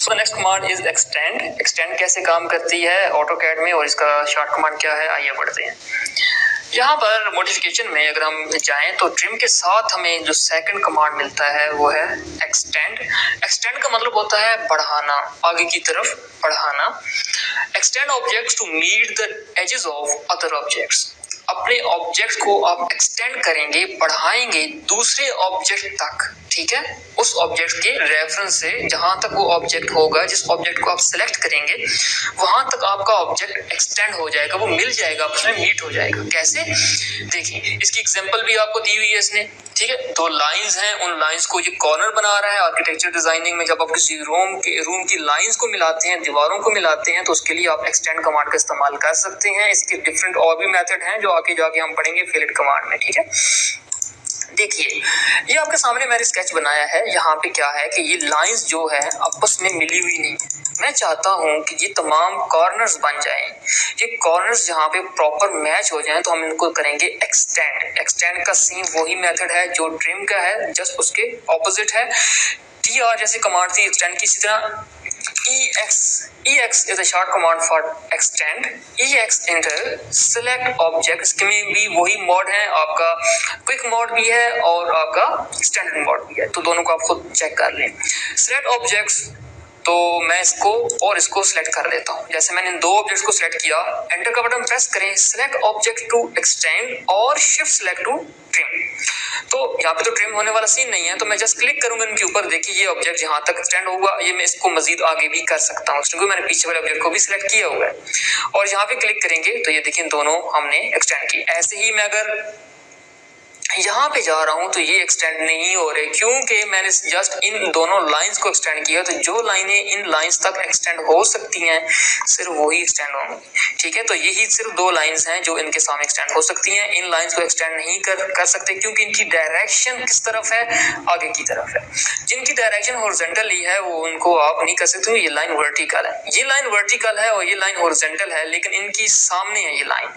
So next command is extend. Extend कैसे काम करती है ऑटोकैड में और इसका शॉर्ट कमांड क्या है, आइए बढ़ते हैं। यहाँ पर मॉडिफिकेशन में अगर हम जाएं तो ट्रिम के साथ हमें जो सेकंड कमांड मिलता है वो है एक्सटेंड। एक्सटेंड का मतलब होता है बढ़ाना, आगे की तरफ बढ़ाना। Extend objects to meet the edges of other objects. अपने ऑब्जेक्ट को आप एक्सटेंड करेंगे, बढ़ाएंगे दूसरे ऑब्जेक्ट तक, ठीक है, उस ऑब्जेक्ट के रेफरेंस से जहां तक वो ऑब्जेक्ट होगा, जिस ऑब्जेक्ट को आप सिलेक्ट करेंगे वहां तक आपका ऑब्जेक्ट एक्सटेंड हो जाएगा, वो मिल जाएगा, उसमें मीट हो जाएगा। कैसे, देखिए इसकी एग्जांपल भी आपको दी हुई है इसने, ठीक है। दो लाइंस हैं, उन लाइंस को ये कॉर्नर बना रहा है। आर्किटेक्चर डिजाइनिंग में जब आप किसी रूम की लाइंस को मिलाते हैं, दीवारों को मिलाते हैं, तो उसके लिए आप एक्सटेंड कमांड का इस्तेमाल कर सकते हैं। इसके डिफरेंट और भी मेथड हैं जो आगे जाके हम पढ़ेंगे फिलेट कमांड में, ठीक है। देखिए ये आपके सामने मैंने स्केच बनाया है। यहाँ पे क्या है कि ये लाइंस जो है आपस में मिली हुई नहीं है। मैं चाहता हूँ कि ये तमाम कॉर्नर्स बन जाएं। ये कॉर्नर्स जहाँ पे प्रॉपर मैच हो जाएं तो हम इनको करेंगे एक्सटेंड। एक्सटेंड का सेम वही मेथड है जो ट्रिम का है, जस्ट उसके ऑपोजिट है। TR जैसी कमांड थी एक्सटेंड की, इसी तरह EX is a short command for extend. EX enter select object, इसमें भी वही मोड है, आपका क्विक मोड भी है और आपका स्टैंडर्ड मोड भी है, तो दोनों को आप खुद चेक कर लें। select objects, तो मैं इसको और इसको सिलेक्ट कर लेता हूँ। जैसे मैंने इन दो ऑब्जेक्ट्स को सिलेक्ट किया, एंटर का बटन प्रेस करें, सिलेक्ट ऑब्जेक्ट टू एक्सटेंड और शिफ्ट सिलेक्ट टू ट्रिम। तो यहाँ पे तो ट्रिम होने वाला सीन नहीं है, तो मैं जस्ट क्लिक करूंगा इनके ऊपर। देखिए ये ऑब्जेक्ट जहां तक एक्सटेंड होगा, ये मैं इसको मजीद आगे भी कर सकता हूँ क्योंकि मैंने पीछे वाले ऑब्जेक्ट को भी सिलेक्ट किया हुआ है। और यहाँ पे क्लिक करेंगे तो ये देखिए दोनों हमने एक्सटेंड की। ऐसे ही मैं अगर यहाँ पे जा रहा हूं तो ये एक्सटेंड नहीं हो रहे क्योंकि मैंने जस्ट इन दोनों लाइंस को एक्सटेंड किया। तो जो लाइनें इन लाइंस तक एक्सटेंड हो सकती हैं सिर्फ वही एक्सटेंड होंगी, ठीक है। तो यही सिर्फ दो लाइंस हैं जो इनके सामने एक्सटेंड हो सकती हैं। इन लाइंस को एक्सटेंड नहीं कर सकते क्योंकि इनकी डायरेक्शन किस तरफ है, आगे की तरफ है। जिनकी डायरेक्शन हॉरिजॉन्टली है वो उनको आप नहीं कर सकते। ये लाइन वर्टिकल है, ये लाइन वर्टिकल है और ये लाइन हॉरिजॉन्टल है, लेकिन इनकी सामने है ये लाइन।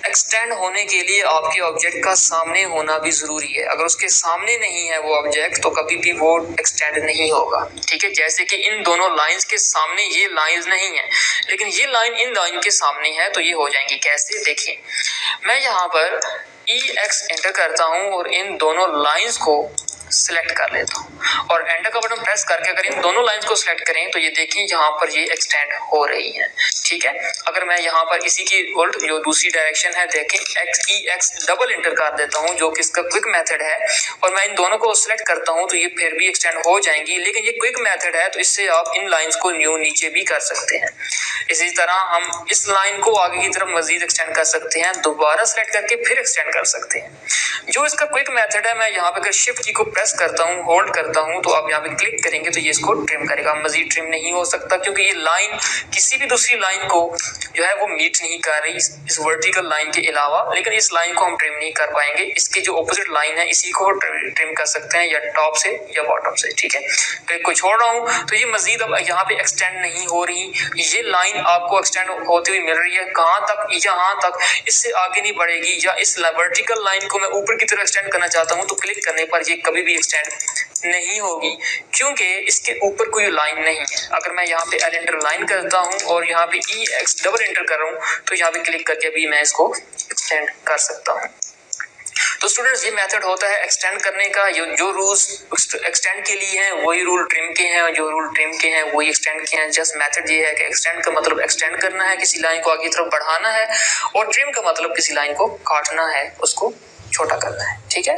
एक्सटेंड होने के लिए आपके ऑब्जेक्ट का सामने होना भी जरूरी है। अगर उसके सामने नहीं है वो ऑब्जेक्ट तो कभी भी वो एक्सटेंड नहीं होगा, ठीक है। जैसे कि इन दोनों लाइंस के सामने ये लाइंस नहीं है, लेकिन ये लाइन इन लाइन के सामने है, तो ये हो जाएंगी। कैसे, देखिए मैं यहाँ पर EX एंटर करता हूँ और इन दोनों लाइंस को सिलेक्ट कर लेता हूँ और एंटर का बटन प्रेस करके अगर इन दोनों लाइंस को सिलेक्ट करें तो ये देखिए यहाँ पर ये एक्सटेंड हो रही है, ठीक है। अगर मैं यहाँ पर इसी की उल्ट जो दूसरी डायरेक्शन है देखें, EX डबल एंटर कर देता हूँ जो कि इसका क्विक मेथड है, और मैं इन दोनों को सिलेक्ट करता हूँ तो ये फिर भी एक्सटेंड हो जाएंगी। लेकिन ये क्विक मेथड है तो इससे आप इन लाइंस को नीचे भी कर सकते हैं। इसी तरह हम इस लाइन को आगे की तरफ मजीद एक्सटेंड कर सकते हैं, दोबारा सिलेक्ट करके फिर एक्सटेंड कर सकते हैं। जो इसका क्विक मेथड है, मैं यहाँ पे अगर शिफ्ट की को प्रेस करता हूँ, होल्ड करता हूँ, तो आप यहाँ पे क्लिक करेंगे तो ये इसको ट्रिम करेगा। मजीद ट्रिम नहीं हो सकता क्योंकि ये लाइन किसी भी दूसरी लाइन को जो है वो मीट नहीं कर रही इस वर्टिकल लाइन के अलावा, लेकिन इस लाइन को हम ट्रिम नहीं कर पाएंगे। इसकी जो ऑपोजिट लाइन है इसी को ट्रिम कर सकते हैं, या टॉप से या बॉटम से, ठीक है। क्लिक को छोड़ रहा हूँ तो ये मजीद अब यहाँ पे एक्सटेंड नहीं हो रही। ये लाइन आपको एक्सटेंड होती हुई मिल रही है, कहाँ तक, यहाँ तक, इससे आगे नहीं बढ़ेगी। या इस वर्टिकल लाइन को मैं ऊपर की तरफ एक्सटेंड करना चाहता हूँ तो क्लिक करने पर ये कभी भी एक्सटेंड नहीं होगी क्योंकि इसके ऊपर कोई लाइन नहीं है। अगर मैं यहाँ पे L एंटर लाइन करता हूँ और यहाँ पे EX डबल एंटर कर रहा हूँ तो यहाँ पे क्लिक करके भी मैं इसको एक्सटेंड कर सकता हूँ। तो स्टूडेंट्स ये मेथड होता है एक्सटेंड करने का। जो रूल्स एक्सटेंड के लिए हैं वही रूल ट्रिम के हैं, और जो रूल ट्रिम के हैं वही एक्सटेंड के हैं। जस्ट मेथड ये है कि एक्सटेंड का मतलब एक्सटेंड करना है, किसी लाइन को आगे की तरफ बढ़ाना है, और ट्रिम का मतलब किसी लाइन को काटना है, उसको छोटा करना है, ठीक है।